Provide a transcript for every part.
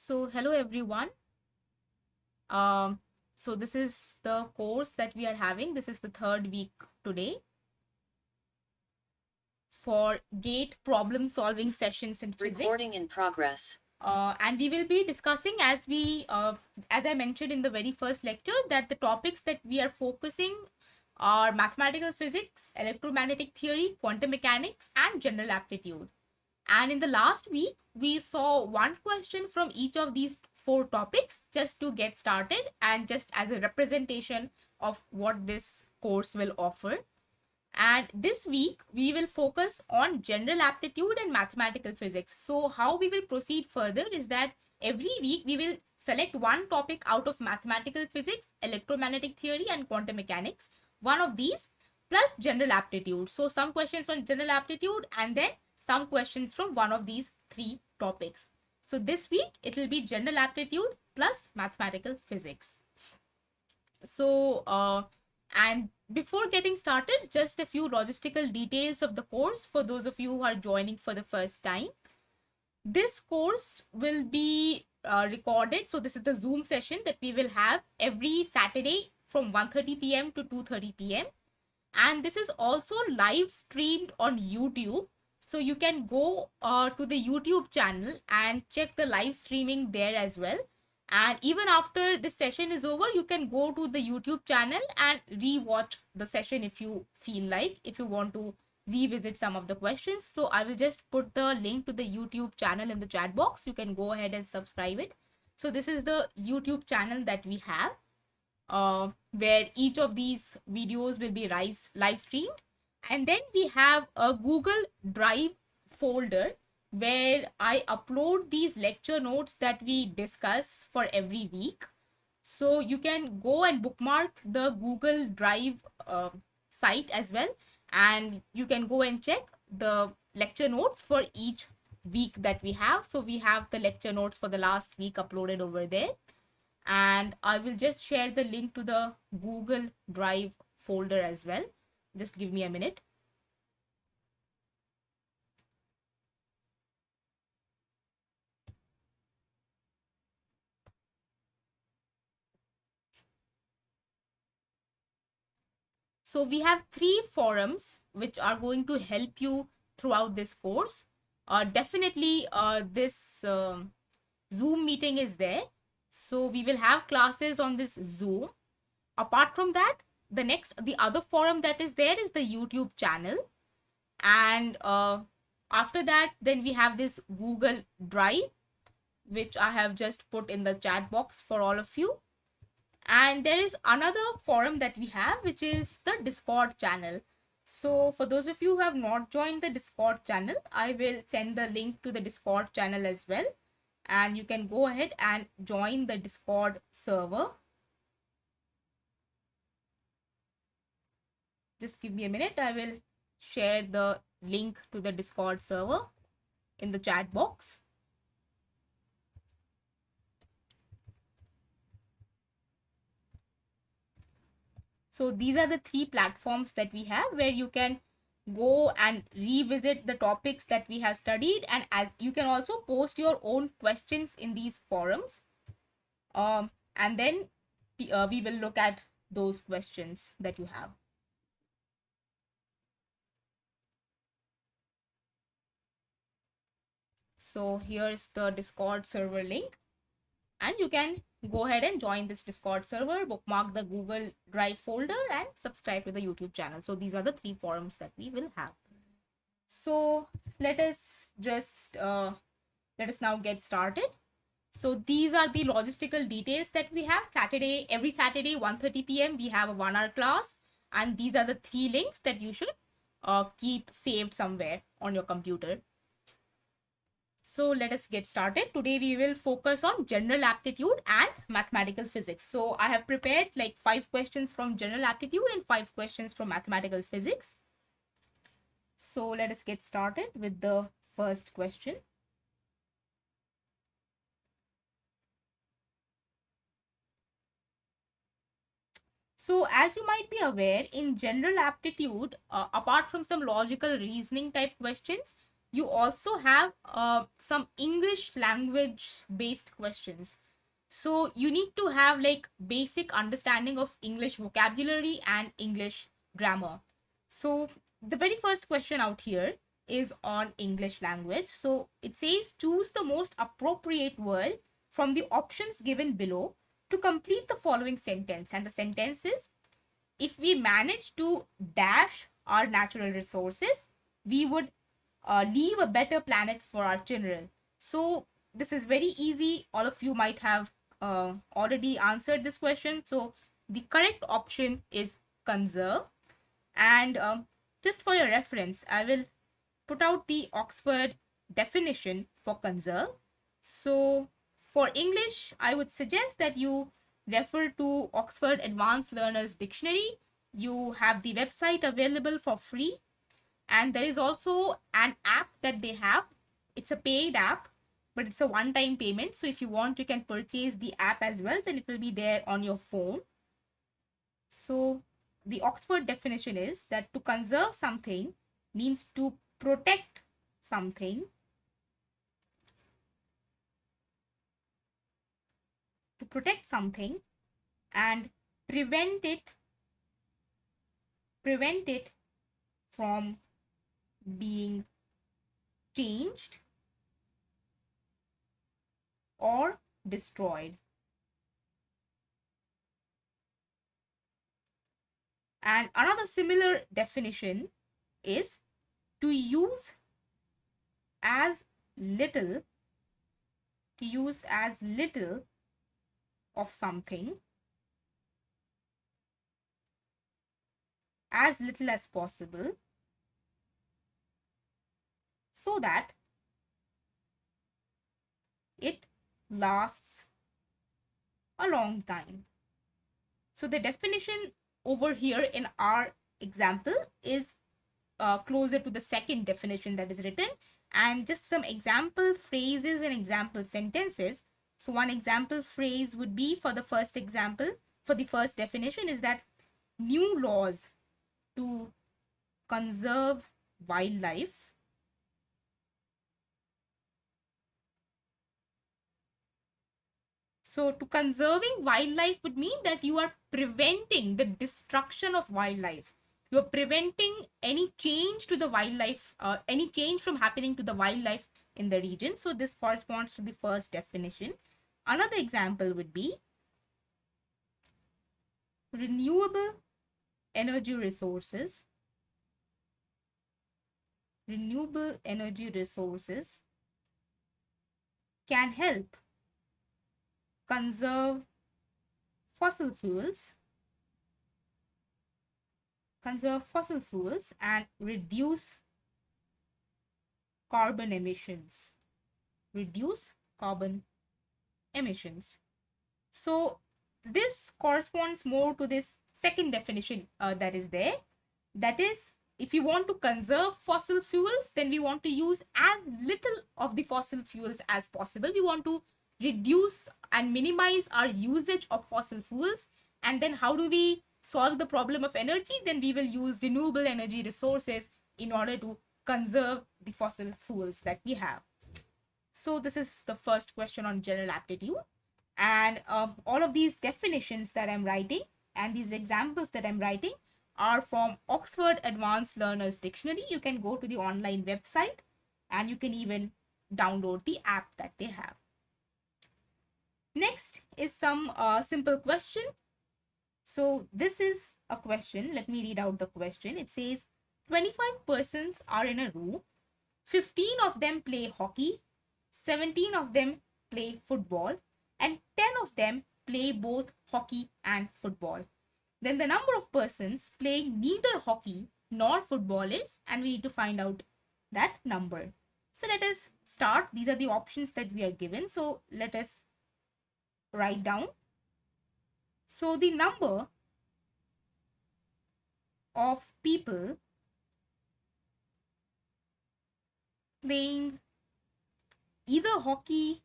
So hello everyone. Um, so this is the course that we are having. This is the third week today for GATE problem solving sessions in physics. Recording in progress. And we will be discussing as I mentioned in the very first lecture, that the topics that we are focusing are mathematical physics, electromagnetic theory, quantum mechanics, and general aptitude. And in the last week, we saw one question from each of these four topics just to get started and just as a representation of what this course will offer. And this week, we will focus on general aptitude and mathematical physics. So how we will proceed further is that every week we will select one topic out of mathematical physics, electromagnetic theory, and quantum mechanics. One of these plus general aptitude. So some questions on general aptitude and then some questions from one of these three topics. So this week it will be general aptitude plus mathematical physics. So and before getting started, just a few logistical details of the course for those of you who are joining for the first time. This course will be recorded. So this is the Zoom session that we will have every Saturday from 1:30 p.m. to 2:30 p.m. And this is also live streamed on YouTube. So you can go to the YouTube channel and check the live streaming there as well. And even after this session is over, you can go to the YouTube channel and re-watch the session if you feel like, if you want to revisit some of the questions. So I will just put the link to the YouTube channel in the chat box. You can go ahead and subscribe it. So this is the YouTube channel that we have, where each of these videos will be live streamed. And then we have a Google Drive folder where I upload these lecture notes that we discuss for every week. So you can go and bookmark the Google Drive site as well, and you can go and check the lecture notes for each week that we have. So we have the lecture notes for the last week uploaded over there, and I will just share the link to the Google Drive folder as well. Just give me a minute. So we have three forums which are going to help you throughout this course. Definitely this Zoom meeting is there. So we will have classes on this Zoom. Apart from that, the other forum that is there is the YouTube channel. And after that, then we have this Google Drive, which I have just put in the chat box for all of you. And there is another forum that we have, which is the Discord channel. So for those of you who have not joined the Discord channel, I will send the link to the Discord channel as well. And you can go ahead and join the Discord server. Just give me a minute. I will share the link to the Discord server in the chat box. So these are the three platforms that we have where you can go and revisit the topics that we have studied, and as you can also post your own questions in these forums, and then we will look at those questions that you have. So here's the Discord server link, and you can go ahead and join this Discord server, bookmark the Google Drive folder, and subscribe to the YouTube channel. So these are the three forums that we will have. So let us now get started. So these are the logistical details that we have. Every Saturday 1:30 p.m. we have a 1-hour class, and these are the three links that you should keep saved somewhere on your computer. So let us get started. Today we will focus on general aptitude and mathematical physics. So I have prepared like 5 questions from general aptitude and 5 questions from mathematical physics. So let us get started with the first question. So as you might be aware, in general aptitude, apart from some logical reasoning type questions, you also have some English language based questions. So you need to have like basic understanding of English vocabulary and English grammar. So the very first question out here is on English language. So it says choose the most appropriate word from the options given below to complete the following sentence. And the sentence is, if we manage to dash our natural resources, we would leave a better planet for our children. So this is very easy. All of you might have already answered this question. So the correct option is conserve. And just for your reference, I will put out the Oxford definition for conserve. So for English, I would suggest that you refer to Oxford Advanced Learners Dictionary. You have the website available for free, and there is also an app that they have. It's a paid app, but it's a one-time payment. So if you want, you can purchase the app as well, then it will be there on your phone. So the Oxford definition is that to conserve something means to protect something, and prevent it from being changed or destroyed. And another similar definition is to use as little of something, as little as possible, so that it lasts a long time. So the definition over here in our example is closer to the second definition that is written. And just some example phrases and example sentences. So one example phrase would be for the first definition is that new laws to conserve wildlife So to conserving wildlife would mean that you are preventing the destruction of wildlife. You are preventing any change to the wildlife, any change from happening to the wildlife in the region. So this corresponds to the first definition. Another example would be renewable energy resources. Renewable energy resources can help conserve fossil fuels and reduce carbon emissions. So this corresponds more to this second definition that is there. That is, if you want to conserve fossil fuels, then we want to use as little of the fossil fuels as possible. We want to reduce and minimize our usage of fossil fuels. And then how do we solve the problem of energy? Then we will use renewable energy resources in order to conserve the fossil fuels that we have. So this is the first question on general aptitude. And all of these definitions that I'm writing and these examples that I'm writing are from Oxford Advanced Learners Dictionary. You can go to the online website and you can even download the app that they have. Next is some simple question. So this is a question. Let me read out the question. It says 25 persons are in a room. 15 of them play hockey. 17 of them play football. And 10 of them play both hockey and football. Then the number of persons playing neither hockey nor football is, and we need to find out that number. So let us start. These are the options that we are given. So let us write down. So the number of people playing either hockey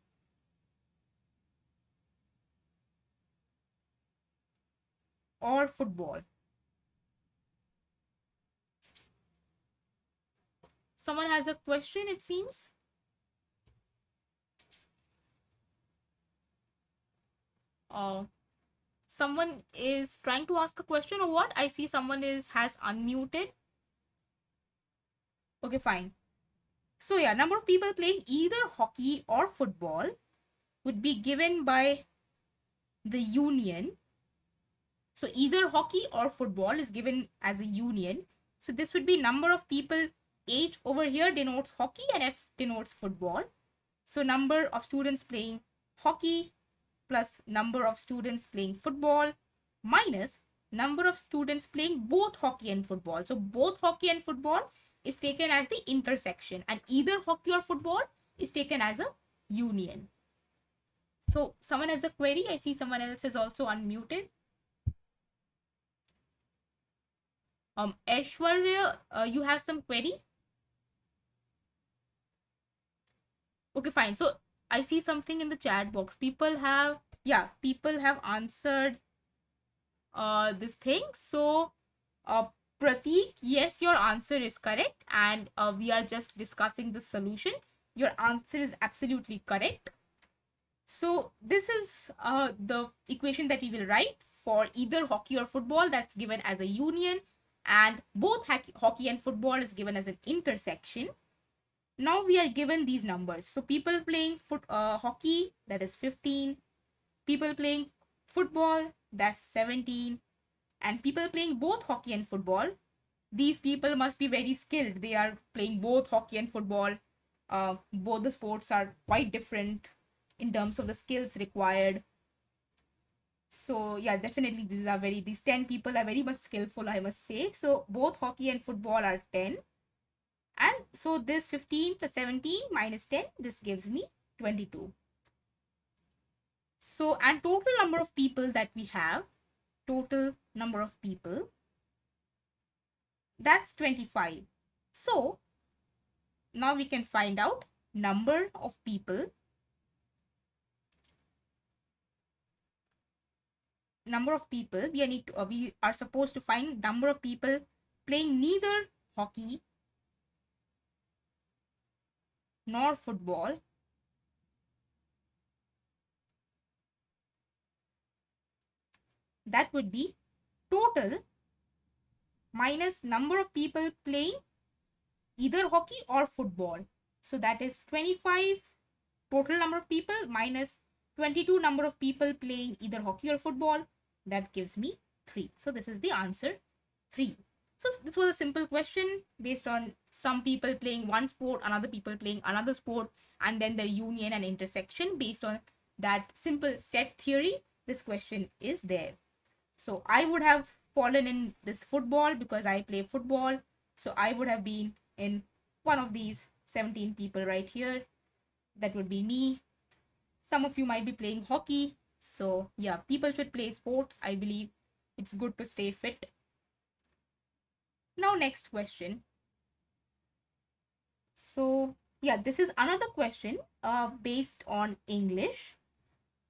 or football. Someone has a question, it seems. Uh, Someone is trying to ask a question or what? I see someone has unmuted. Okay, fine. So yeah, number of people playing either hockey or football would be given by the union. So either hockey or football is given as a union. So this would be number of people. H over here denotes hockey and F denotes football. So number of students playing hockey plus number of students playing football minus number of students playing both hockey and football. So both hockey and football is taken as the intersection, and either hockey or football is taken as a union. So someone has a query. I see someone else is also unmuted. Aishwarya, you have some query? Okay, fine. So I see something in the chat box. People have answered this thing. So Prateek, yes, your answer is correct, and we are just discussing the solution. Your answer is absolutely correct. So this is the equation that we will write for either hockey or football. That's given as a union, and both hockey and football is given as an intersection. Now we are given these numbers. So people playing hockey, that is 15. People playing football, that's 17. And people playing both hockey and football, these people must be very skilled. They are playing both hockey and football. Both the sports are quite different in terms of the skills required. So yeah, definitely these 10 people are very much skillful, I must say. So both hockey and football are 10. And so this 15 plus 17 minus 10, this gives me 22. So, and total number of people that we have, total number of people, that's 25. So now we can find out number of people. We are supposed to find number of people playing neither hockey nor football. That would be total minus number of people playing either hockey or football. So that is 25 total number of people minus 22 number of people playing either hockey or football. That gives me 3. So this is the answer, 3. So this was a simple question based on some people playing one sport, another people playing another sport, and then the union and intersection. Based on that simple set theory, this question is there. So I would have fallen in this football because I play football. So I would have been in one of these 17 people right here. That would be me. Some of you might be playing hockey. So yeah, people should play sports. I believe it's good to stay fit. Now next question. So yeah, this is another question based on English.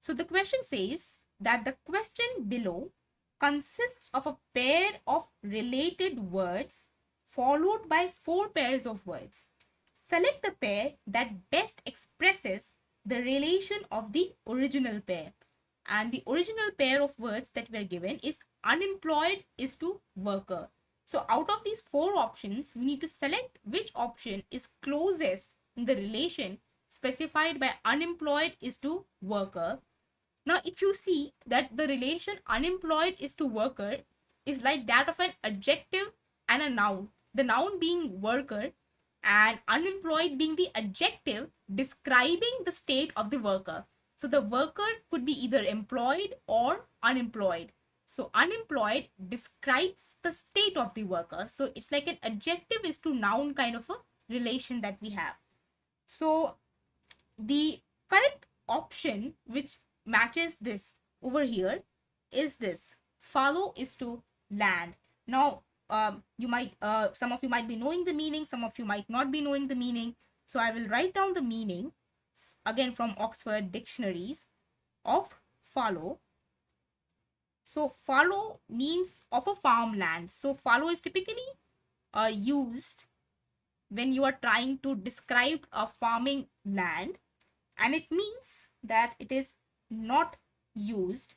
So the question says that the question below consists of a pair of related words followed by 4 pairs of words. Select the pair that best expresses the relation of the original pair. And the original pair of words that were given is unemployed is to worker. So out of these 4 options, we need to select which option is closest in the relation specified by unemployed is to worker. Now, if you see that the relation unemployed is to worker is like that of an adjective and a noun, the noun being worker and unemployed being the adjective describing the state of the worker. So the worker could be either employed or unemployed. So unemployed describes the state of the worker. So it's like an adjective is to noun kind of a relation that we have. So the correct option which matches this over here is this: follow is to land. Now some of you might be knowing the meaning, some of you might not be knowing the meaning. So I will write down the meaning again from Oxford dictionaries of follow. So follow means of a farmland. So follow is typically used when you are trying to describe a farming land, and it means that it is not used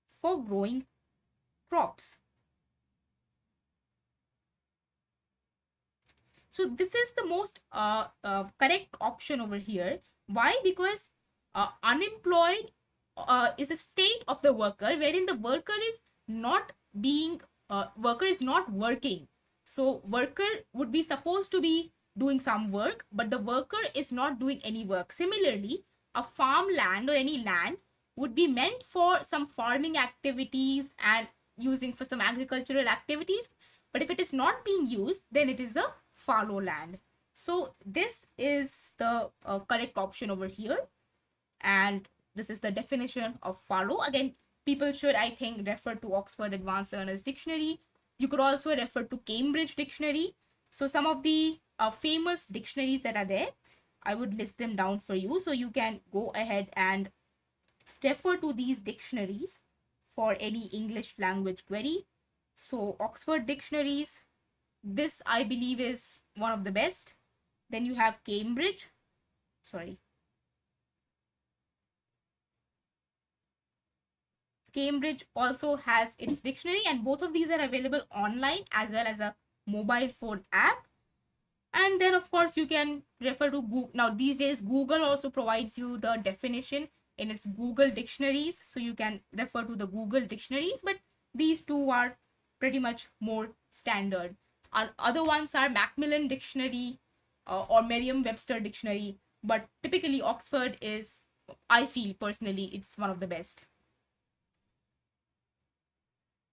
for growing crops. So this is the most correct option over here. Why? Because unemployed is a state of the worker wherein the worker is not being worker is not working. So worker would be supposed to be doing some work, but the worker is not doing any work. Similarly, a farmland or any land would be meant for some farming activities and using for some agricultural activities, but if it is not being used, then it is a fallow land. So this is the correct option over here, and this is the definition of fallow. Again, people should, I think, refer to Oxford Advanced Learners Dictionary. You could also refer to Cambridge Dictionary. So some of the famous dictionaries that are there, I would list them down for you, so you can go ahead and refer to these dictionaries for any English language query. So Oxford dictionaries, this I believe is one of the best. Then you have Cambridge. Cambridge also has its dictionary, and both of these are available online as well as a mobile phone app. And then of course you can refer to Google. Now these days Google also provides you the definition in its Google dictionaries, so you can refer to the Google dictionaries, but these two are pretty much more standard. Other ones are Macmillan Dictionary or Merriam-Webster Dictionary, but typically Oxford is, I feel personally, it's one of the best.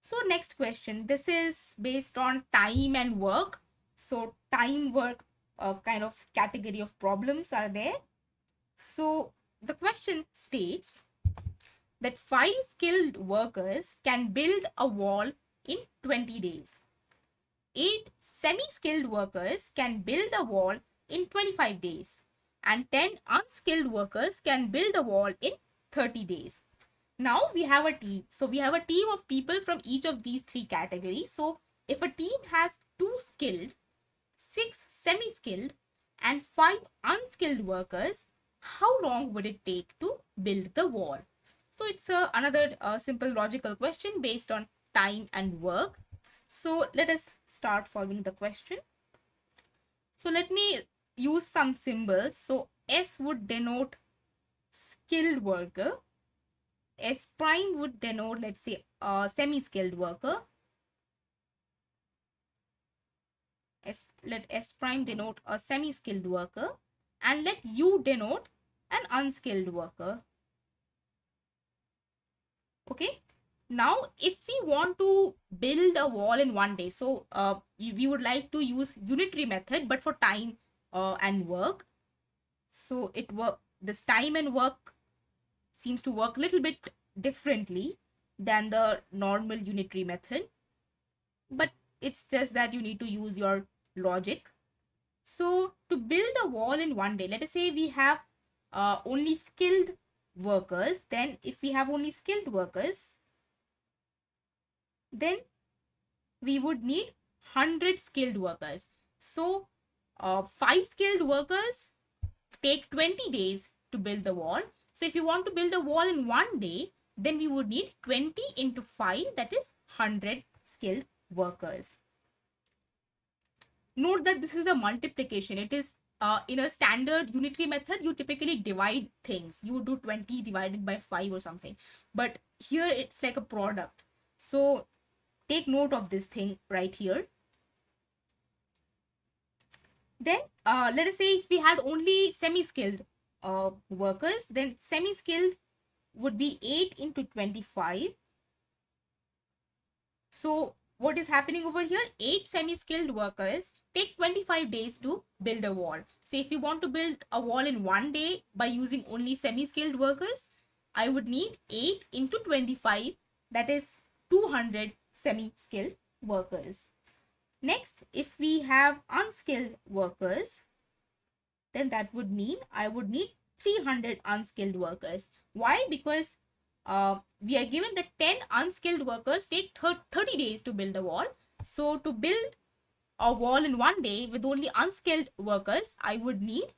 So next question, this is based on time and work. So time, work, kind of category of problems are there. So the question states that 5 skilled workers can build a wall in 20 days. 8 semi-skilled workers can build a wall in 25 days. And 10 unskilled workers can build a wall in 30 days. Now we have a team. So we have a team of people from each of these 3 categories. So if a team has 2 skilled, 6 semi-skilled, and 5 unskilled workers, how long would it take to build the wall? So it's another simple logical question based on time and work. So let us start solving the question. So let me use some symbols. So S would denote skilled worker. S prime would denote, let's say, a semi-skilled worker. Let S prime denote a semi-skilled worker, and let U denote an unskilled worker. Okay. Now, if we want to build a wall in one day, so we would like to use unitary method, but for time and work. So this time and work seems to work a little bit differently than the normal unitary method, but it's just that you need to use your logic. So to build a wall in one day, let us say we have only skilled workers. Then if we have only skilled workers, then we would need 100 skilled workers. So 5 skilled workers take 20 days to build the wall. So if you want to build a wall in one day, then we would need 20 into 5, that is 100 skilled workers. Note that this is a multiplication. It is in a standard unitary method, you typically divide things. You would do 20 divided by 5 or something. But here it's like a product. So take note of this thing right here. Then let us say if we had only semi-skilled workers, then semi-skilled would be 8 into 25. So what is happening over here? 8 semi-skilled workers take 25 days to build a wall. So if you want to build a wall in one day by using only semi-skilled workers, I would need 8 into 25, that is 200 semi-skilled workers. Next, if we have unskilled workers, then that would mean I would need 300 unskilled workers. Why? Because we are given that 10 unskilled workers take 30 days to build a wall. So to build a wall in 1 day with only unskilled workers, I would need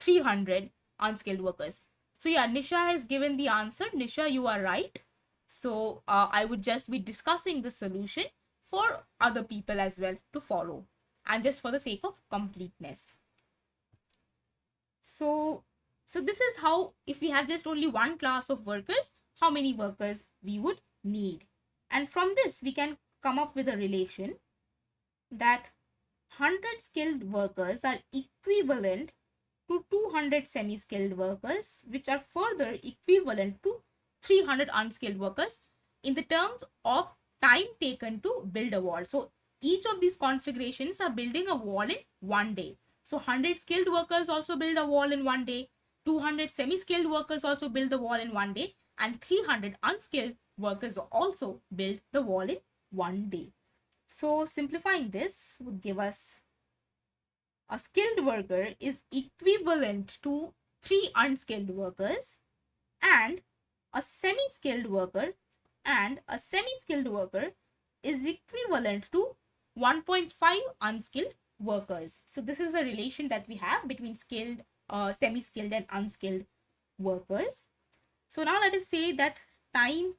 300 unskilled workers. So yeah, Nisha has given the answer. Nisha, you are right. So I would just be discussing the solution for other people as well to follow, and just for the sake of completeness. So this is how, if we have just only one class of workers, how many workers we would need. And from this we can come up with a relation that 100 skilled workers are equivalent to 200 semi-skilled workers, which are further equivalent to 300 unskilled workers in the terms of time taken to build a wall. So each of these configurations are building a wall in 1 day. So 100 skilled workers also build a wall in 1 day, 200 semi-skilled workers also build the wall in 1 day, and 300 unskilled workers also build the wall in 1 day. So simplifying this would give us a skilled worker is equivalent to 3 unskilled workers, and a semi-skilled worker is equivalent to 1.5 unskilled workers. So this is the relation that we have between skilled, semi-skilled and unskilled workers. So now let us say that time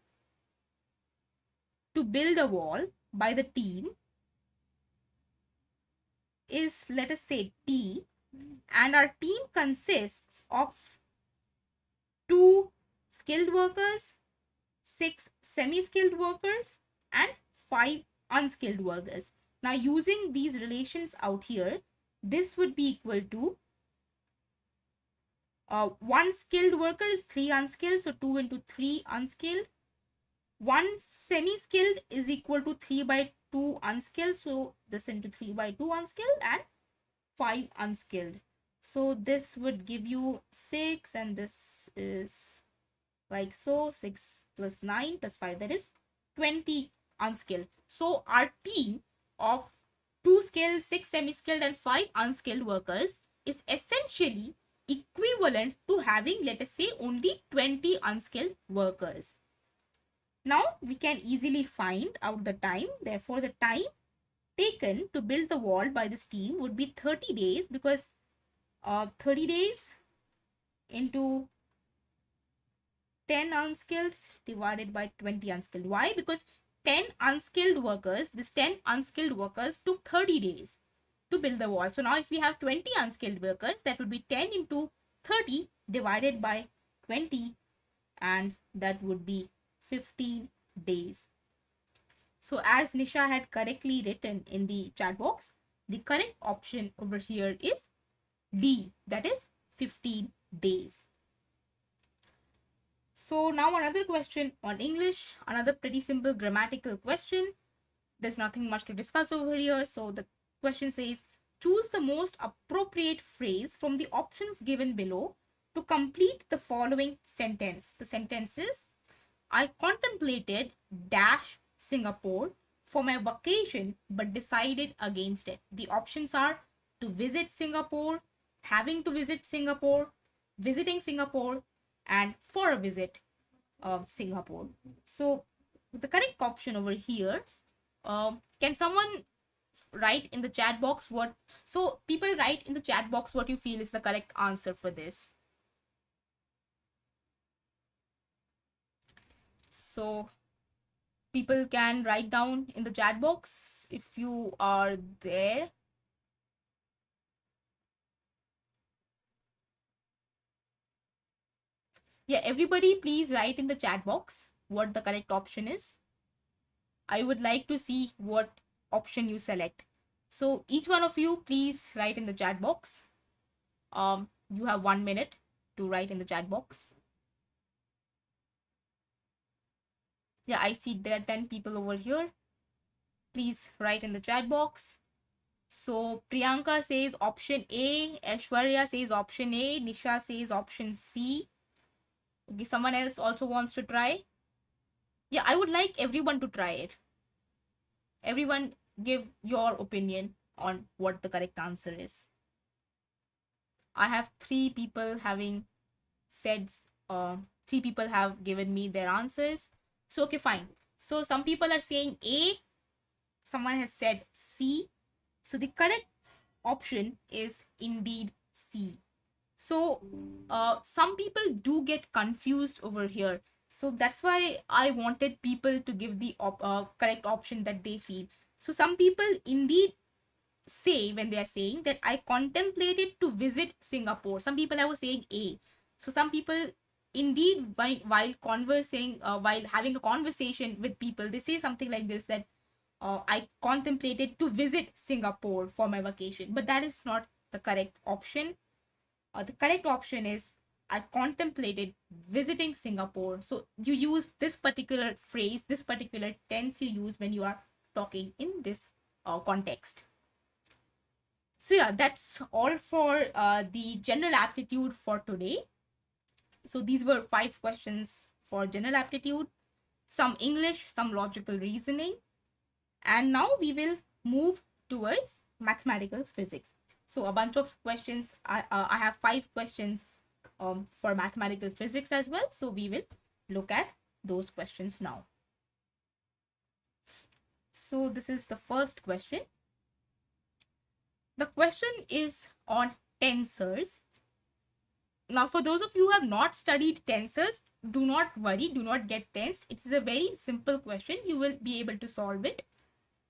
to build a wall by the team is, let us say, T, and our team consists of 2 skilled workers, 6 semi-skilled workers, and 5 unskilled workers. Now using these relations out here, this would be equal to 1 skilled worker is 3 unskilled, so 2 into 3 unskilled. 1 semi-skilled is equal to 3 by 2 unskilled, so this into 3 by 2 unskilled, and 5 unskilled. So this would give you 6, and this is like so, 6 plus 9 plus 5, that is 20 unskilled. So our team of 2 skilled, 6 semi-skilled, and 5 unskilled workers is essentially equivalent to having, let us say, only 20 unskilled workers. Now we can easily find out the time. Therefore, the time taken to build the wall by this team would be 30 days, because 30 days into 10 unskilled divided by 20 unskilled. Why? Because 10 unskilled workers, this 10 unskilled workers took 30 days to build the wall. So now if we have 20 unskilled workers, that would be 10 into 30 divided by 20, and that would be 15 days. So as Nisha had correctly written in the chat box, the correct option over here is D, that is 15 days. So now another question on English, another pretty simple grammatical question. There's nothing much to discuss over here. So the question says, choose the most appropriate phrase from the options given below to complete the following sentence. The sentence is, I contemplated dash Singapore for my vacation but decided against it. The options are to visit Singapore, having to visit Singapore, visiting Singapore, and for a visit Singapore. So the correct option over here, can someone write in the chat box what, so people write in the chat box what you feel is the correct answer for this. So people can write down in the chat box if you are there. Yeah, everybody please write in the chat box what the correct option is. I would like to see what option you select. So each one of you please write in the chat box. You have 1 minute to write in the chat box. Yeah, I see there are 10 people over here. Please write in the chat box. So Priyanka says option A, Aishwarya says option A, Nisha says option C. Okay, someone else also wants to try. Yeah, I would like everyone to try it. Everyone give your opinion on what the correct answer is. I have 3 people having said, 3 people have given me their answers. So okay, fine. So some people are saying A, Someone has said C. So the correct option is indeed C. So some people do get confused over here. So that's why I wanted people to give the correct option that they feel. So some people indeed say, when they are saying that I contemplated to visit Singapore. Some people are saying A. So some people indeed while conversing, while having a conversation with people, they say something like this, that I contemplated to visit Singapore for my vacation. But that is not the correct option. The correct option is I contemplated visiting Singapore. So you use this particular phrase, this particular tense you use when you are talking in this context. So yeah, that's all for the general aptitude for today. So these were 5 questions for general aptitude, some English, some logical reasoning. And now we will move towards mathematical physics. So a bunch of questions. I have 5 questions for mathematical physics as well. So we will look at those questions now. So this is the first question. The question is on tensors. Now, for those of you who have not studied tensors, do not worry, do not get tensed. It is a very simple question. You will be able to solve it.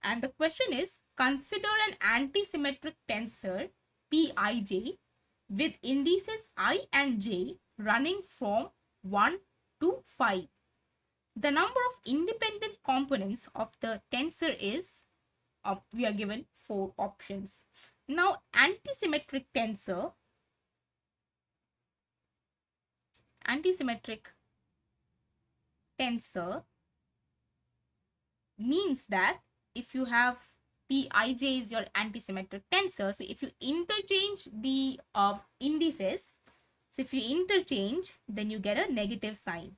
And the question is, consider an antisymmetric tensor Pij with indices I and j running from 1 to 5. The number of independent components of the tensor is, we are given 4 options. Now, antisymmetric tensor means that if you have Pij is your antisymmetric tensor, so if you interchange the indices, so if you interchange, then you get a negative sign.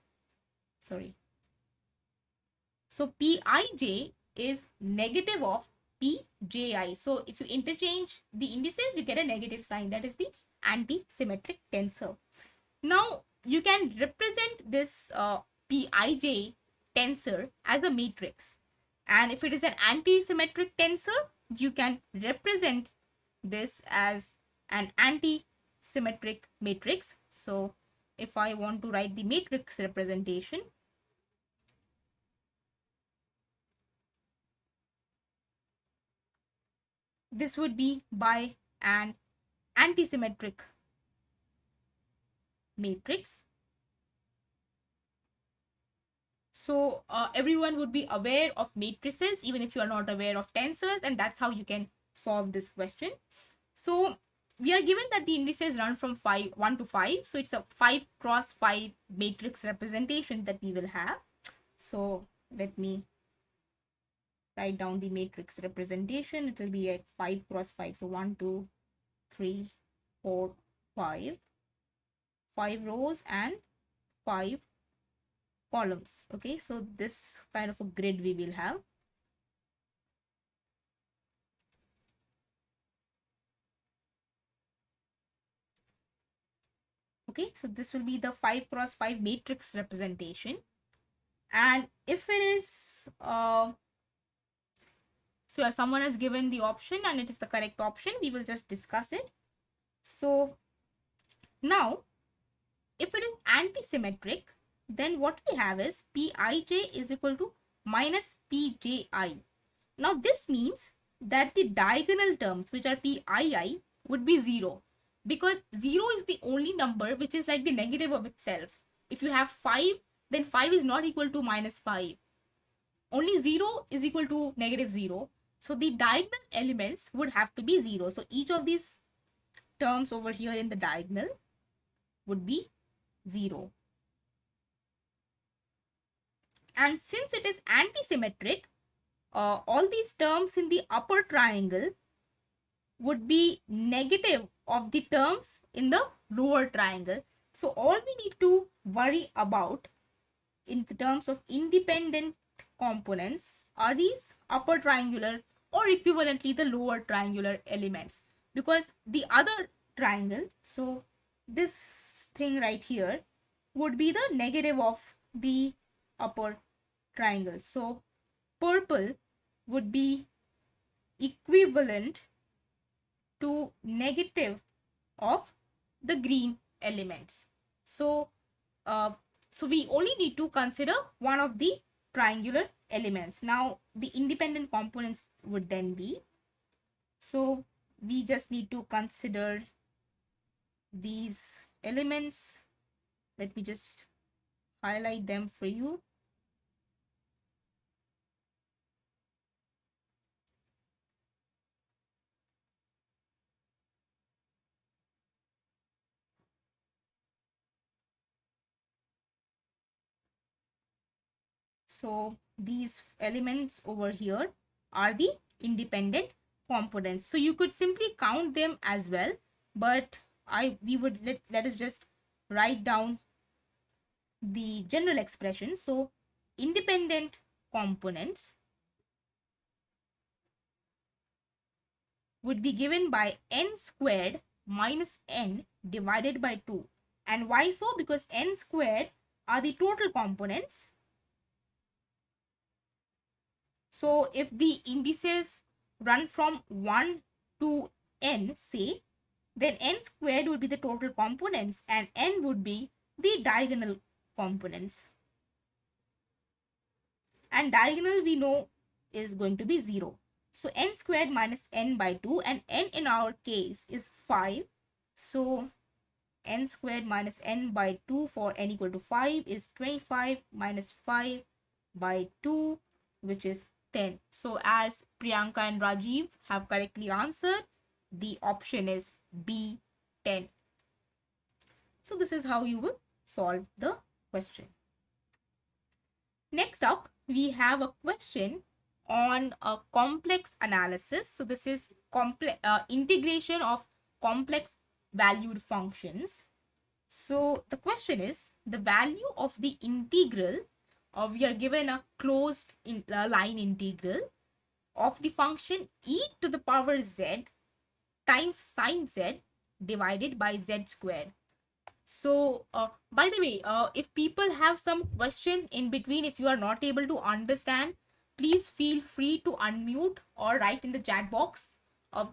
Sorry. So Pij is negative of Pji. So if you interchange the indices, you get a negative sign. That is the antisymmetric tensor. Now, you can represent this Pij tensor as a matrix. And if it is an antisymmetric tensor, you can represent this as an antisymmetric matrix. So if I want to write the matrix representation, this would be by an antisymmetric matrix. So everyone would be aware of matrices, even if you are not aware of tensors, and that's how you can solve this question. So we are given that the indices run from 1 to 5. So it's a 5 cross 5 matrix representation that we will have. So let me write down the matrix representation. It will be like 5 cross 5. So 1, 2, 3, 4, 5. 5 rows and 5 columns. Okay, so this kind of a grid we will have. Okay, so this will be the 5 cross 5 matrix representation. And if it is so as someone has given the option and it is the correct option, we will just discuss it. So now if it is antisymmetric, then what we have is Pij is equal to minus Pji. Now this means that the diagonal terms, which are Pii, would be 0, because 0 is the only number which is like the negative of itself. If you have 5, then 5 is not equal to minus 5. Only 0 is equal to negative 0. So the diagonal elements would have to be 0. So each of these terms over here in the diagonal would be 0. And since it is antisymmetric, all these terms in the upper triangle would be negative of the terms in the lower triangle. So all we need to worry about in the terms of independent components are these upper triangular or equivalently the lower triangular elements, because the other triangle, so this thing right here, would be the negative of the upper triangle. So purple would be equivalent to negative of the green elements. So, uh, so we only need to consider one of the triangular elements. Now, the independent components would then be, so we just need to consider these elements. Let me just highlight them for you. So these elements over here are the independent components. So you could simply count them as well, but we would let us just write down the general expression. So independent components would be given by n squared minus n divided by 2. And why so? Because n squared are the total components. So if the indices run from 1 to n, say, then n squared would be the total components and n would be the diagonal components. And diagonal we know is going to be 0. So n squared minus n by 2, and n in our case is 5. So n squared minus n by 2 for n equal to 5 is 25 minus 5 by 2, which is 10. So as Priyanka and Rajiv have correctly answered, the option is B, 10. So this is how you will solve the question. Next up, we have a question on a complex analysis. So this is integration of complex valued functions. So the question is, the value of the integral, we are given a closed line integral of the function e to the power z times sine z divided by z squared. So, by the way, if people have some question in between, if you are not able to understand, please feel free to unmute or write in the chat box.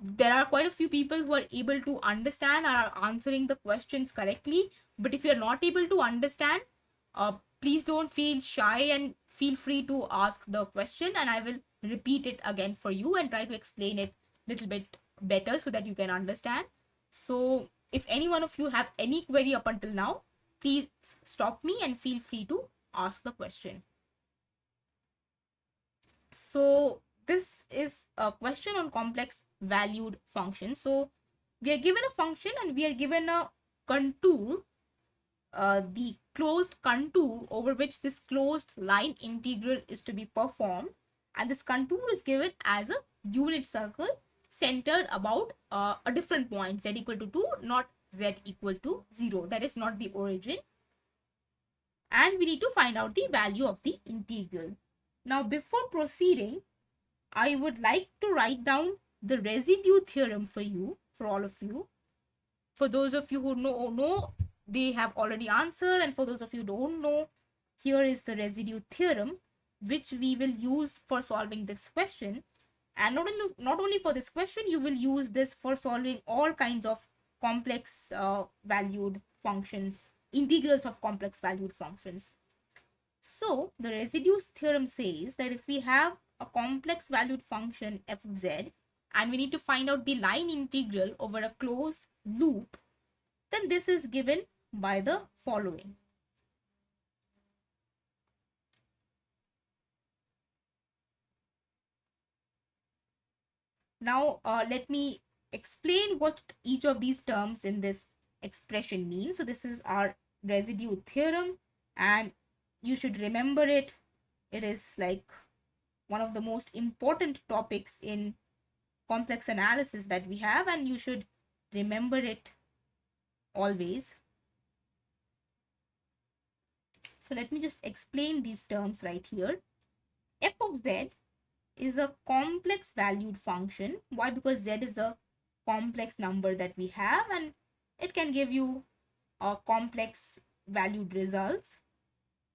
There are quite a few people who are able to understand and are answering the questions correctly. But if you are not able to understand, please don't feel shy and feel free to ask the question, and I will repeat it again for you and try to explain it a little bit better so that you can understand. So, if any one of you have any query up until now, please stop me and feel free to ask the question. So this is a question on complex valued functions. So we are given a function and we are given a contour, the closed contour over which this closed line integral is to be performed. And this contour is given as a unit circle centered about a different point, z equal to 2, not z equal to 0. That is not the origin. And we need to find out the value of the integral. Now, before proceeding, I would like to write down the residue theorem for you, for all of you. For those of you who know, they have already answered, and for those of you who don't know, here is the residue theorem, which we will use for solving this question. And not only for this question, you will use this for solving all kinds of complex valued functions, integrals of complex valued functions. So the residue theorem says that if we have a complex valued function f of z and we need to find out the line integral over a closed loop, then this is given by the following. Now let me explain what each of these terms in this expression means. So this is our residue theorem, and you should remember it. It is like one of the most important topics in complex analysis that we have, and you should remember it always. So let me just explain these terms right here. F of z is a complex valued function. Why? Because z is a complex number that we have, and it can give you a complex valued results.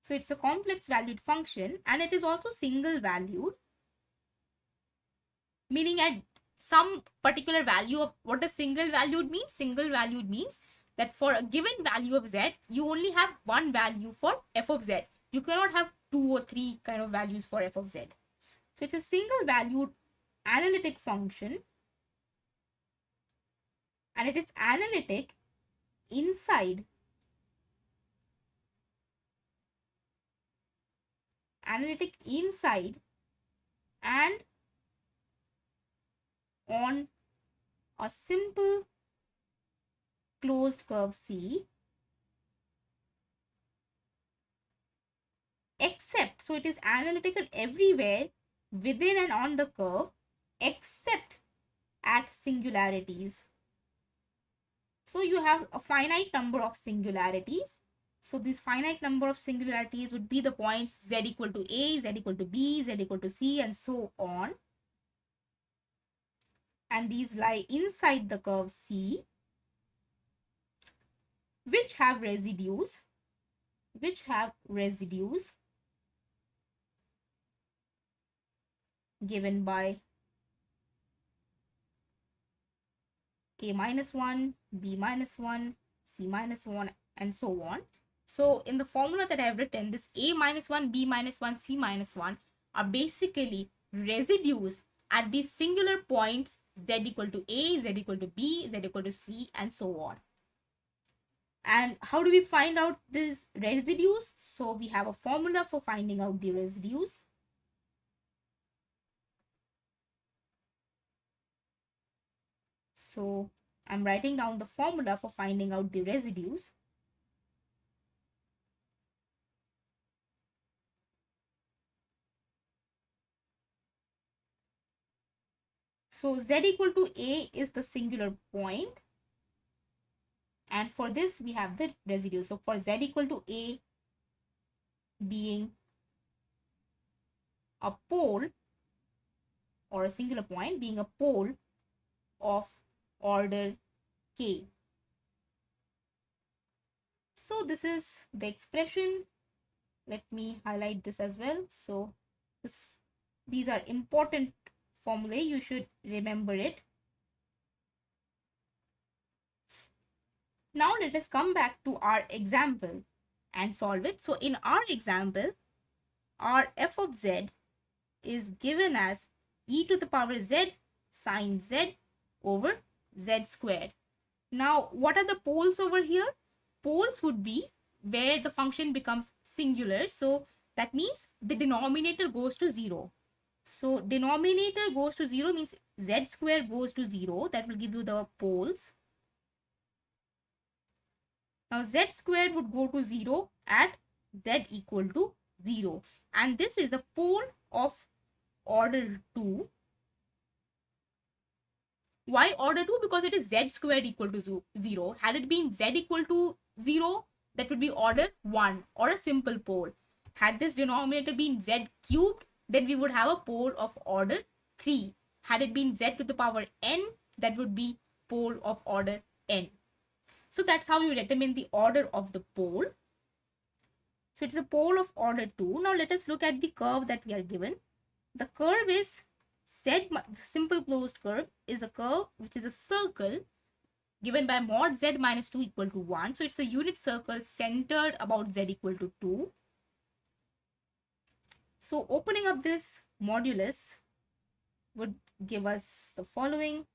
So it's a complex valued function, and it is also single valued. meaning at some particular value of, what does single valued mean? Single valued means that for a given value of z, you only have one value for f of z. You cannot have 2 or 3 kind of values for f of z. So it's a single valued analytic function, and it is analytic inside and on a simple closed curve C, except, so it is analytical everywhere within and on the curve except at singularities. So you have a finite number of singularities. So this finite number of singularities would be the points z equal to a, z equal to b, z equal to c, and so on. And these lie inside the curve C, which have residues given by a minus 1, b minus 1, c minus 1, and so on. So in the formula that I have written, this a minus 1, b minus 1, c minus 1 are basically residues at these singular points z equal to a, z equal to b, z equal to c, and so on. And how do we find out these residues? So we have a formula for finding out the residues. So I'm writing down the formula for finding out the residues. So z equal to a is the singular point, and for this we have the residue. So for z equal to a being a pole, or a singular point being a pole of order k. So this is the expression. Let me highlight this as well. So these are important formulae. You should remember it. Now let us come back to our example and solve it. So in our example, our f of z is given as e to the power z sine z over z squared. Now, what are the poles over here? Poles would be where the function becomes singular. So that means the denominator goes to 0. So denominator goes to 0 means z square goes to 0. That will give you the poles. Now z squared would go to 0 at z equal to 0. And this is a pole of order 2. Why order 2? Because it is z squared equal to 0. Had it been z equal to 0, that would be order 1 or a simple pole. Had this denominator been z cubed, then we would have a pole of order 3. Had it been z to the power n, that would be pole of order n. So that's how you determine the order of the pole. So it's a pole of order 2. Now let us look at the curve that we are given. The curve is z, simple closed curve is a curve which is a circle given by mod z minus 2 equal to 1. So it's a unit circle centered about z equal to 2. So opening up this modulus would give us the following,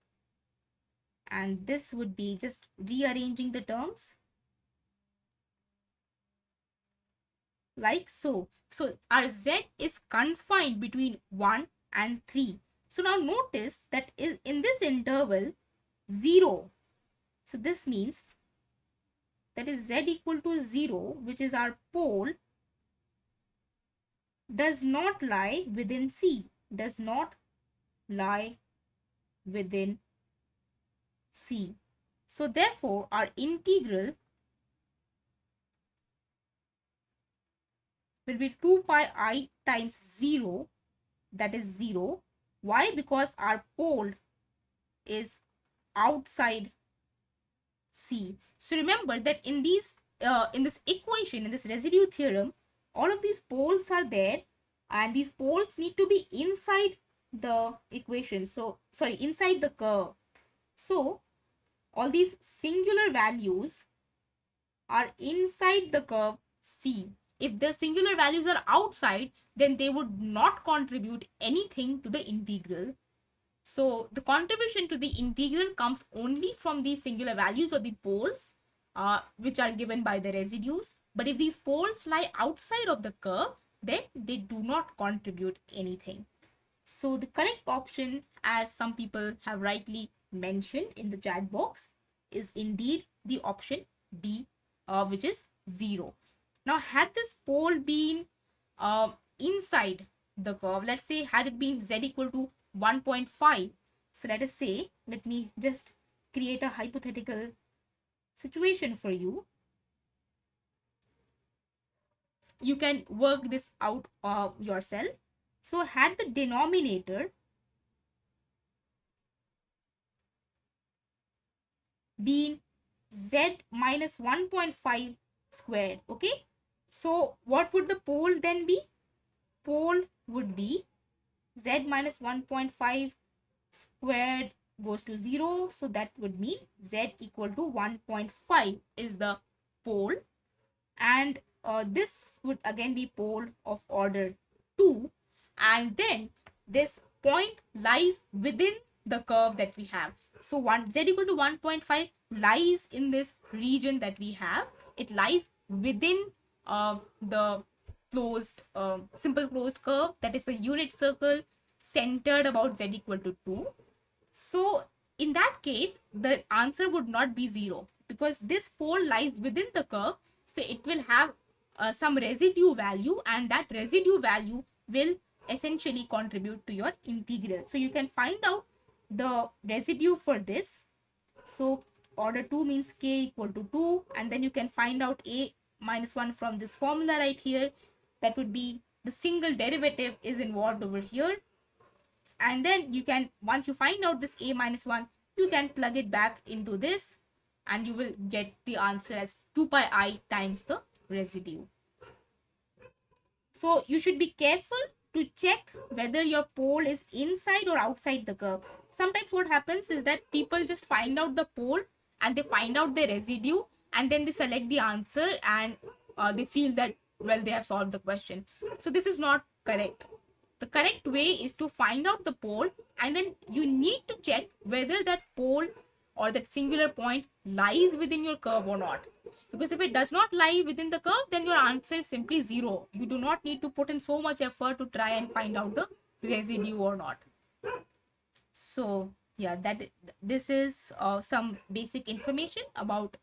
and this would be just rearranging the terms like so. So our z is confined between 1 and 3. So now notice that in this interval 0. So this means that is z equal to 0, which is our pole, does not lie within C. Does not lie within C. So therefore our integral will be 2 pi I times 0, that is 0. Why? Because our pole is outside C. So remember that in these in this equation, in this residue theorem, all of these poles are there, and these poles need to be inside the equation, so sorry, inside the curve. So all these singular values are inside the curve C. If the singular values are outside, then they would not contribute anything to the integral. So the contribution to the integral comes only from the singular values or the poles, which are given by the residues. But if these poles lie outside of the curve, then they do not contribute anything. So the correct option, as some people have rightly mentioned in the chat box, is indeed the option D, which is 0. Now, had this pole been inside the curve, let's say had it been z equal to 1.5. So let us say, let me just create a hypothetical situation for you. You can work this out yourself. So had the denominator been z minus 1.5 squared, okay? So what would the pole then be? Pole would be z minus 1.5 squared goes to 0. So that would mean z equal to 1.5 is the pole. And this would again be pole of order 2. And then this point lies within the curve that we have. So z equal to 1.5 lies in this region that we have. It lies within the closed, simple closed curve, that is the unit circle centered about z equal to 2. So in that case, the answer would not be 0 because this pole lies within the curve. So it will have some residue value, and that residue value will essentially contribute to your integral. So you can find out the residue for this. So order 2 means k equal to 2, and then you can find out a minus 1 from this formula right here. That would be the single derivative is involved over here. And then you can, once you find out this a minus 1, you can plug it back into this and you will get the answer as 2 pi I times the residue. So you should be careful to check whether your pole is inside or outside the curve. Sometimes what happens is that people just find out the pole and they find out the residue and then they select the answer and they feel that, well, they have solved the question. So this is not correct. The correct way is to find out the pole, and then you need to check whether that pole or that singular point lies within your curve or not. Because if it does not lie within the curve, then your answer is simply 0. You do not need to put in so much effort to try and find out the residue or not. So yeah, this is some basic information about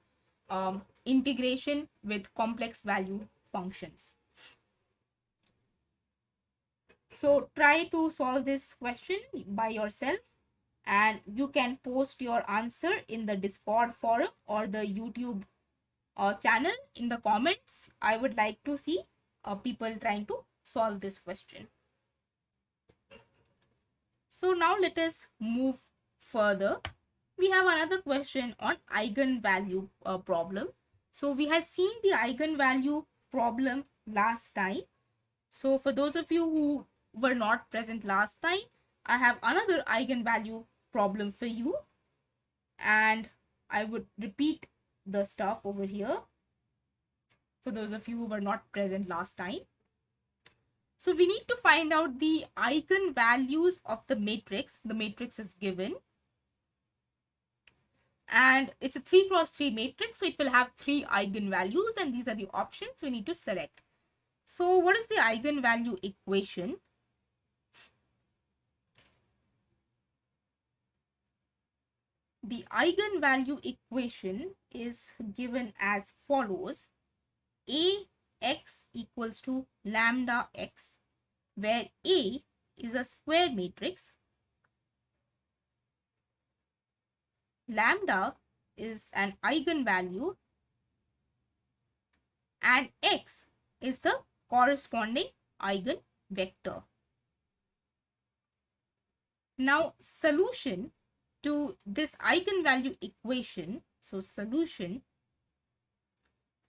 integration with complex value functions. So try to solve this question by yourself, and you can post your answer in the Discord forum or the YouTube channel in the comments. I would like to see people trying to solve this question. So now let us move further. We have another question on eigenvalue problem. So we had seen the eigenvalue problem last time. So for those of you who were not present last time, I have another eigenvalue problem for you, and I would repeat the stuff over here for those of you who were not present last time. So we need to find out the eigenvalues of the matrix. The matrix is given and it's a 3 cross 3 matrix, so it will have 3 eigenvalues, and these are the options we need to select. So what is the eigenvalue equation? The eigenvalue equation is given as follows. Ax equals to lambda x, where A is a square matrix, lambda is an eigenvalue, and x is the corresponding eigenvector. Now, solution to this eigenvalue equation, so solution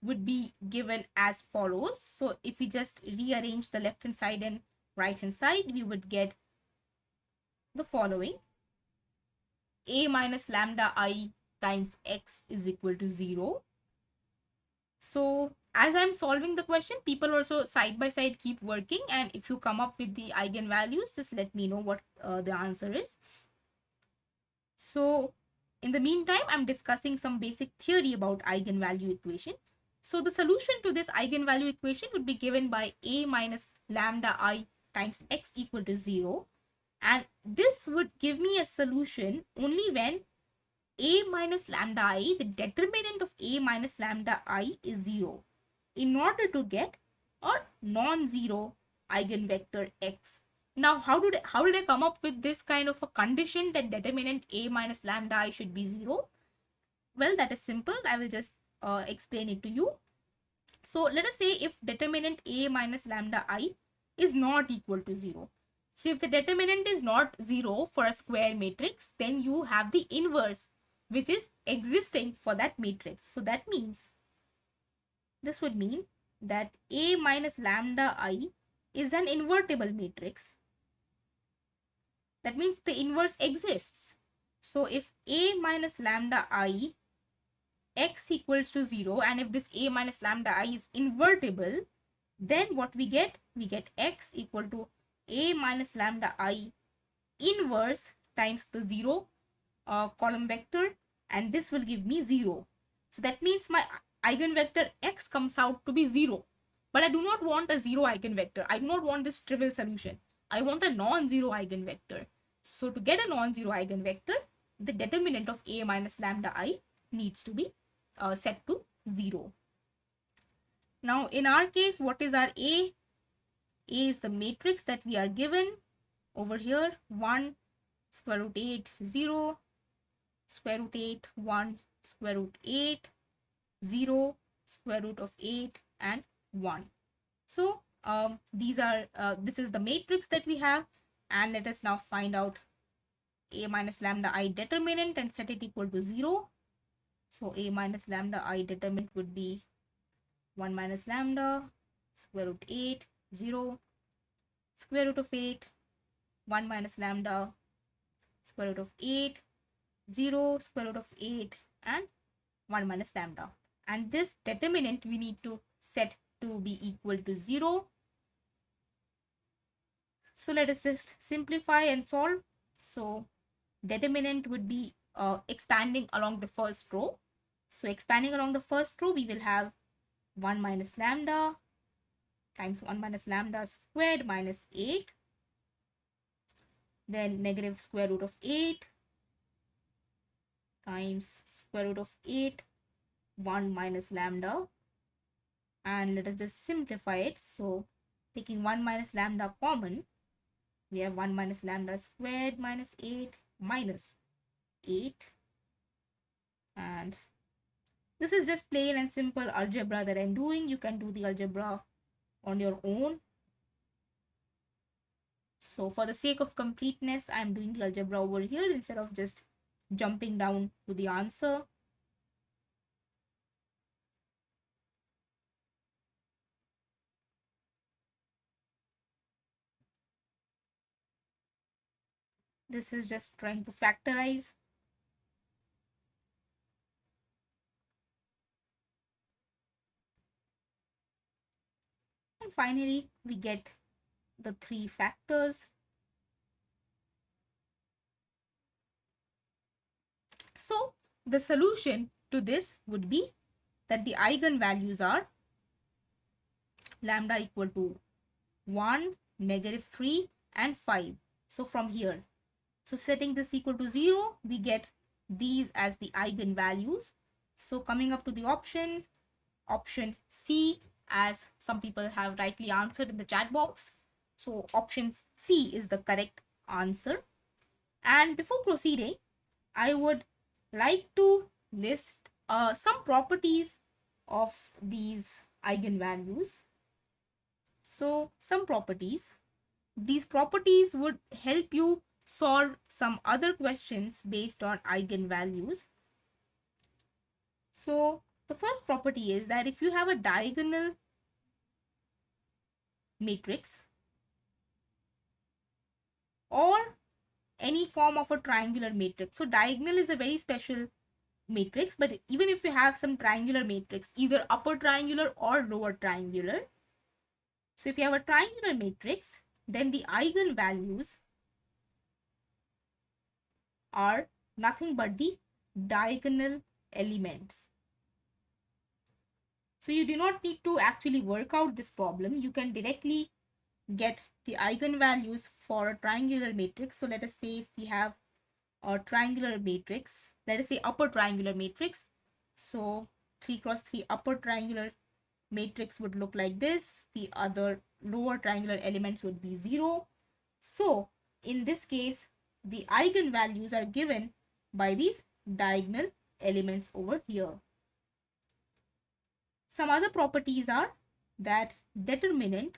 would be given as follows. So if we just rearrange the left hand side and right hand side, we would get the following: a minus lambda I times x is equal to 0. So as I'm solving the question, people also side by side keep working, and if you come up with the eigenvalues, just let me know what the answer is. So in the meantime, I'm discussing some basic theory about eigenvalue equation. So the solution to this eigenvalue equation would be given by a minus lambda I times x equal to 0. And this would give me a solution only when a minus lambda I, the determinant of a minus lambda I is 0, in order to get a non-zero eigenvector x. Now, how did I come up with this kind of a condition that determinant a minus lambda I should be 0? Well, that is simple. I will just explain it to you. So let us say if determinant a minus lambda I is not equal to 0. So if the determinant is not 0 for a square matrix, then you have the inverse, which is existing for that matrix. So that means, this would mean that a minus lambda I is an invertible matrix. That means the inverse exists. So if a minus lambda I x equals to 0, and if this a minus lambda I is invertible, then what we get? We get x equal to a minus lambda I inverse times the 0 column vector, and this will give me 0. So that means my eigenvector x comes out to be 0. But I do not want a 0 eigenvector. I do not want this trivial solution. I want a non-zero eigenvector. So to get a non-zero eigenvector, the determinant of a minus lambda I needs to be set to 0. Now in our case, what is our A? A is the matrix that we are given over here: 1, square root 8, 0, square root 8, 1, square root 8, 0, square root of 8, and 1. So this is the matrix that we have, and let us now find out a minus lambda I determinant and set it equal to 0. So a minus lambda I determinant would be 1 minus lambda square root 8, 0, square root of 8, 1 minus lambda square root of 8, 0, square root of 8, and 1 minus lambda. And this determinant we need to set to be equal to 0. So let us just simplify and solve. So determinant would be expanding along the first row. So expanding along the first row, we will have 1 minus lambda times 1 minus lambda squared minus 8. Then negative square root of 8 times square root of 8, 1 minus lambda. And let us just simplify it. So taking 1 minus lambda common, we have 1 minus lambda squared minus 8 minus 8. And this is just plain and simple algebra that I'm doing. You can do the algebra on your own. So for the sake of completeness, I'm doing the algebra over here instead of just jumping down to the answer. This is just trying to factorize. And finally, we get the 3 factors. So the solution to this would be that the eigenvalues are lambda equal to 1, negative 3, and 5. So from here, so setting this equal to 0, we get these as the eigenvalues. So coming up to the option C, as some people have rightly answered in the chat box. So option C is the correct answer. And before proceeding, I would like to list some properties of these eigenvalues. So some properties. These properties would help you solve some other questions based on eigenvalues. So the first property is that if you have a diagonal matrix or any form of a triangular matrix. So diagonal is a very special matrix, but even if you have some triangular matrix, either upper triangular or lower triangular, so if you have a triangular matrix, then the eigenvalues are nothing but the diagonal elements. So you do not need to actually work out this problem. You can directly get the eigenvalues for a triangular matrix. So let us say if we have a triangular matrix, let us say upper triangular matrix. So 3 cross 3 upper triangular matrix would look like this. The other lower triangular elements would be 0. So in this case, the eigenvalues are given by these diagonal elements over here. Some other properties are that determinant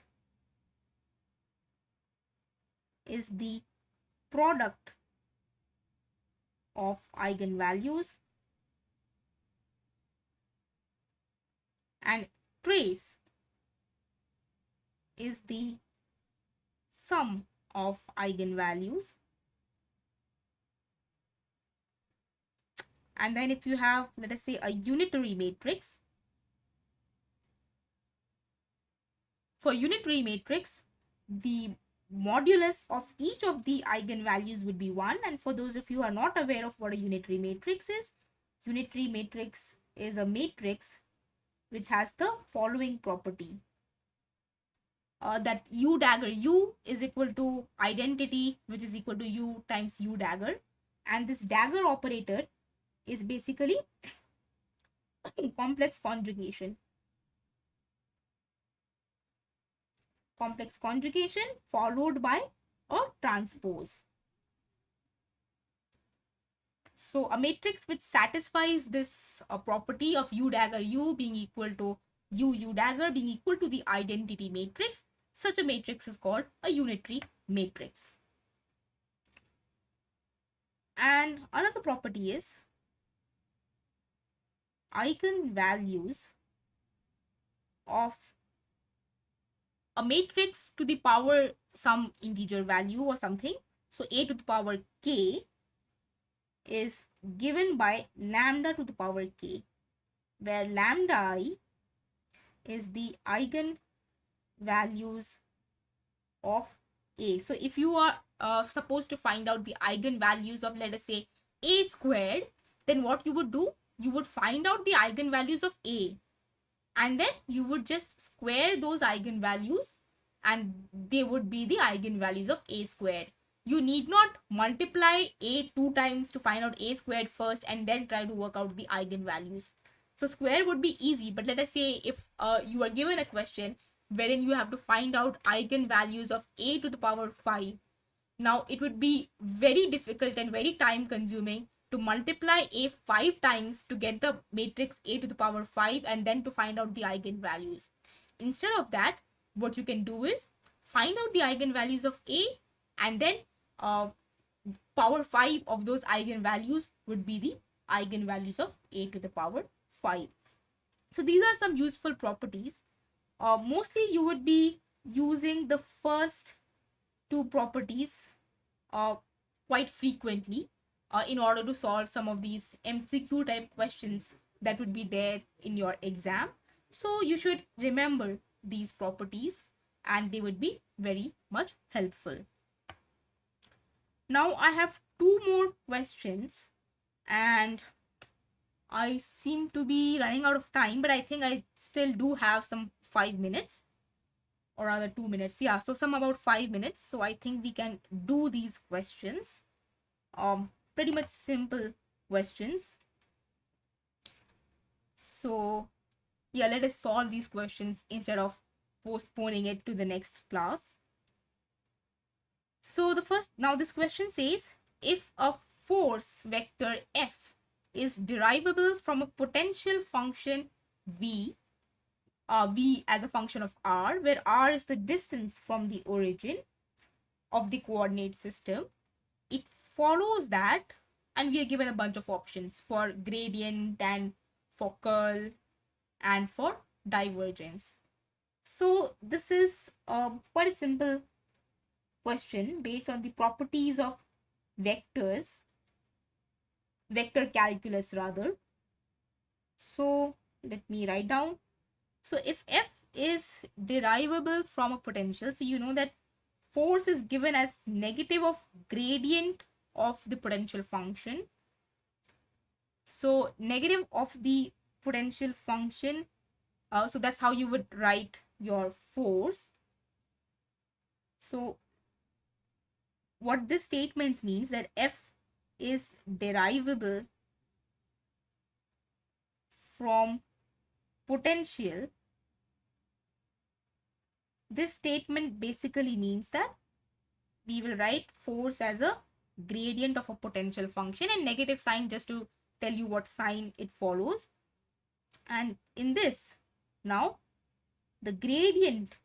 is the product of eigenvalues and trace is the sum of eigenvalues. And then if you have, let us say, a unitary matrix, for unitary matrix, the modulus of each of the eigenvalues would be 1. And for those of you who are not aware of what a unitary matrix is a matrix which has the following property. That U dagger U is equal to identity, which is equal to U times U dagger. And this dagger operator is basically complex conjugation. Complex conjugation followed by a transpose. So a matrix which satisfies this property of U dagger U being equal to U dagger being equal to the identity matrix, such a matrix is called a unitary matrix. And another property is eigenvalues of a matrix to the power some integer value or something. So a to the power k is given by lambda to the power k, where lambda I is the eigenvalues of a. So if you are supposed to find out the eigenvalues of, let us say, a squared, then what you would do, you would find out the eigenvalues of a, and then you would just square those eigenvalues and they would be the eigenvalues of a squared. You need not multiply a 2 times to find out a squared first and then try to work out the eigenvalues. So square would be easy, but let us say if you are given a question wherein you have to find out eigenvalues of a to the power 5. Now it would be very difficult and very time consuming to multiply a 5 times to get the matrix a to the power 5 and then to find out the eigenvalues. Instead of that, what you can do is find out the eigenvalues of a, and then power 5 of those eigenvalues would be the eigenvalues of a to the power 5. So these are some useful properties. Mostly you would be using the first two properties quite frequently in order to solve some of these MCQ type questions that would be there in your exam. So you should remember these properties and they would be very much helpful. Now I have two more questions and I seem to be running out of time, but I think I still do have some 5 minutes, or rather 2 minutes. Yeah, so some about 5 minutes. So I think we can do these questions. Pretty much simple questions. So yeah, let us solve these questions instead of postponing it to the next class. So the first, now this question says, if a force vector F is derivable from a potential function V, V as a function of R, where R is the distance from the origin of the coordinate system, it follows that, and we are given a bunch of options for gradient and for curl and for divergence. So this is quite a simple question based on the properties of vectors, vector calculus rather. So let me write down. So if F is derivable from a potential, so you know that force is given as negative of gradient of the potential function. So negative of the potential function, so that's how you would write your force. So what this statement means that F is derivable from potential. This statement basically means that we will write force as a gradient of a potential function, and negative sign just to tell you what sign it follows. And in this, now the gradient,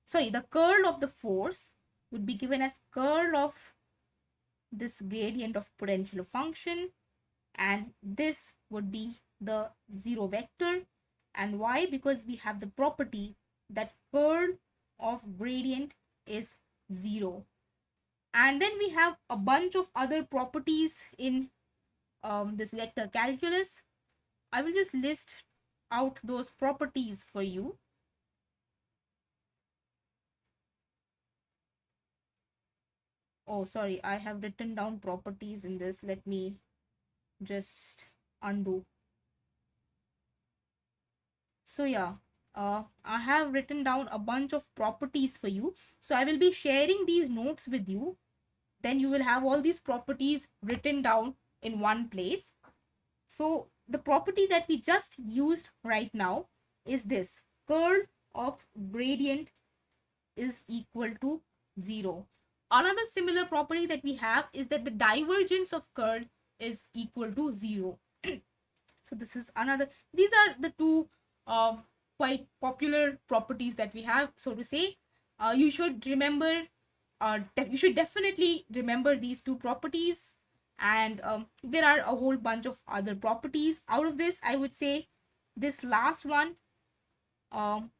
sorry, the curl of the force would be given as curl of this gradient of potential function, and this would be the zero vector. And why? Because we have the property that curl of gradient is 0. And then we have a bunch of other properties in this vector calculus. I will just list out those properties for you. Oh, sorry, I have written down properties in this. Let me just undo. So yeah, I have written down a bunch of properties for you. So I will be sharing these notes with you. Then you will have all these properties written down in one place. So the property that we just used right now is this: curl of gradient is equal to 0. Another similar property that we have is that the divergence of curl is equal to 0. So this is another, these are the two uh, quite popular properties that we have, so to say. You should remember, you should definitely remember these two properties. And there are a whole bunch of other properties. Out of this, I would say this last one um,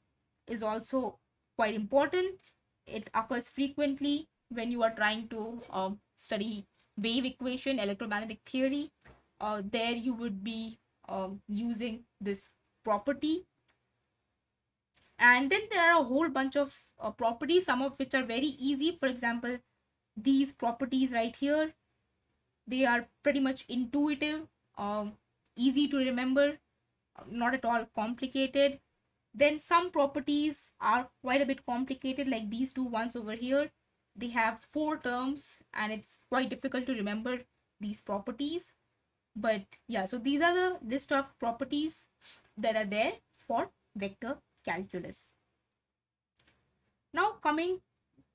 is also quite important. It occurs frequently when you are trying to study wave equation, electromagnetic theory. There you would be using this property. And then there are a whole bunch of properties, some of which are very easy. For example, these properties right here, they are pretty much intuitive, easy to remember, not at all complicated. Then some properties are quite a bit complicated, like these two ones over here. They have 4 terms and it's quite difficult to remember these properties. But yeah, so these are the list of properties that are there for vector calculus. Now coming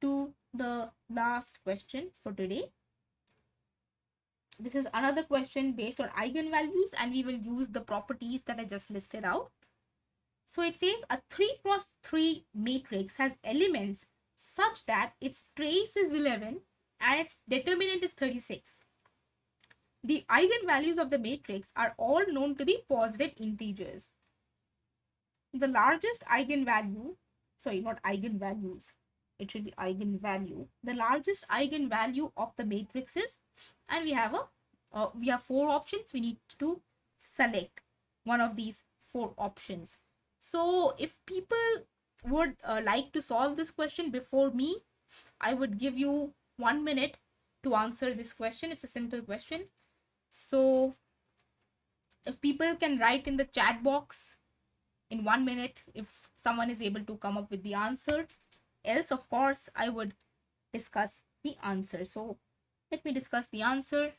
to the last question for today. This is another question based on eigenvalues, and we will use the properties that I just listed out. So it says a 3 cross 3 matrix has elements such that its trace is 11 and its determinant is 36. The eigenvalues of the matrix are all known to be positive integers. The largest eigenvalue, sorry, not eigenvalues, it should be eigenvalue. The largest eigenvalue of the matrices, and we have 4 options. We need to select one of these 4 options. So if people would like to solve this question before me, I would give you 1 minute to answer this question. It's a simple question. So if people can write in the chat box in 1 minute if someone is able to come up with the answer, else of course I would discuss the answer. So let me discuss the answer.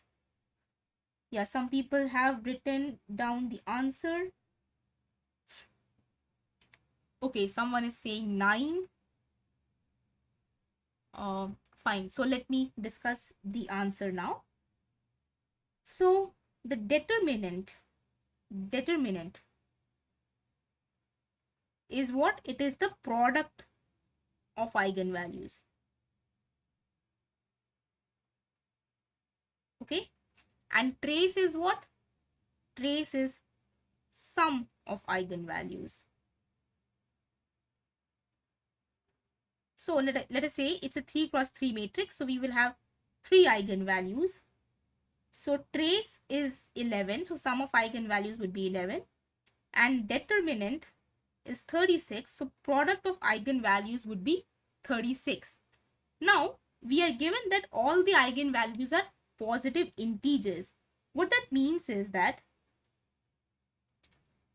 Yeah, some people have written down the answer. Okay, someone is saying 9. Fine, so let me discuss the answer now. So the determinant is what? It is the product of eigenvalues. Okay, and trace is what? Trace is sum of eigenvalues. So let us say it's a 3 cross 3 matrix. So we will have 3 eigenvalues. So trace is 11. So sum of eigenvalues would be 11. And determinant is 36. So product of eigenvalues would be 36. Now, we are given that all the eigenvalues are positive integers. What that means is that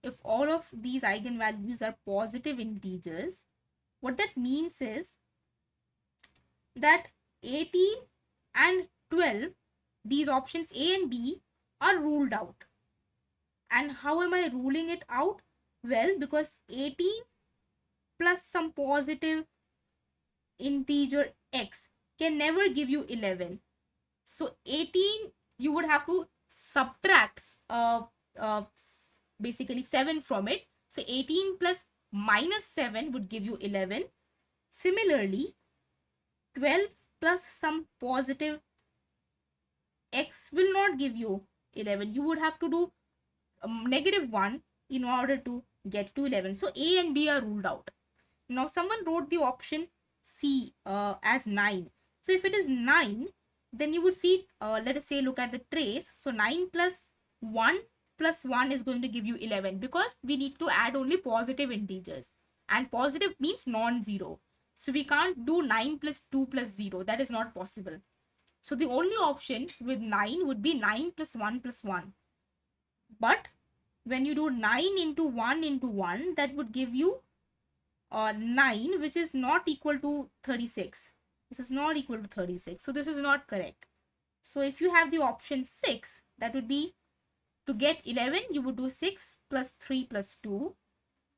if all of these eigenvalues are positive integers, what that means is that 18 and 12, these options A and B, are ruled out. And how am I ruling it out? Well, because 18 plus some positive integer x can never give you 11. So 18, you would have to subtract uh, basically 7 from it. So 18 plus minus 7 would give you 11. Similarly, 12 plus some positive x will not give you 11. You would have to do negative 1 in order to get to 11. So A and B are ruled out. Now someone wrote the option C as 9. So if it is 9, then you would see, let us say, look at the trace. So 9 plus 1 is going to give you 11, because we need to add only positive integers. And positive means non-zero. So we can't do 9 plus 2 plus 0. That is not possible. So the only option with 9 would be 9 plus 1 plus 1. But when you do 9 into 1, that would give you 9, which is not equal to 36. This is not equal to 36. So this is not correct. So if you have the option 6, that would be, to get 11, you would do 6 plus 3 plus 2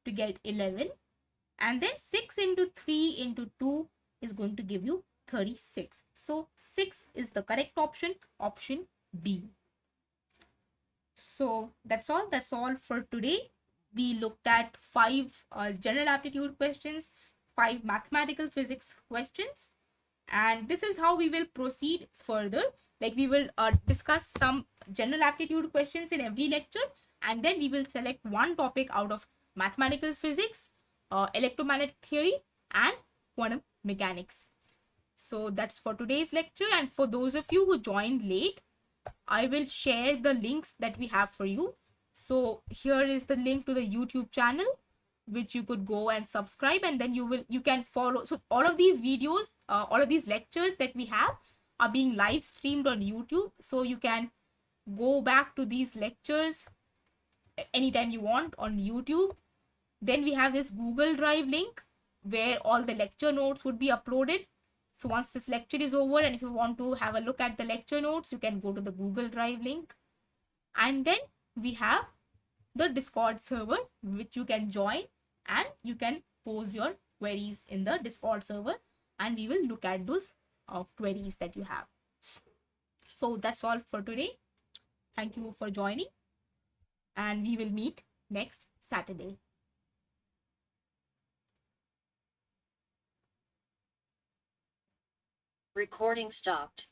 to get 11. And then 6 into 3 into 2 is going to give you 36. So 6 is the correct option, option B. So that's all for today. We looked at 5 general aptitude questions, 5 mathematical physics questions, and this is how we will proceed further. Like, we will discuss some general aptitude questions in every lecture, and then we will select one topic out of mathematical physics, electromagnetic theory, and quantum mechanics. So that's for today's lecture, and for those of you who joined late, I will share the links that we have for you. So here is the link to the YouTube channel, which you could go and subscribe, and then you can follow. So all of these videos, all of these lectures that we have are being live streamed on YouTube. So you can go back to these lectures anytime you want on YouTube. Then we have this Google Drive link where all the lecture notes would be uploaded. So once this lecture is over, and if you want to have a look at the lecture notes, you can go to the Google Drive link. And then we have the Discord server, which you can join, and you can pose your queries in the Discord server, and we will look at those queries that you have. So that's all for today. Thank you for joining, and we will meet next Saturday. Recording stopped.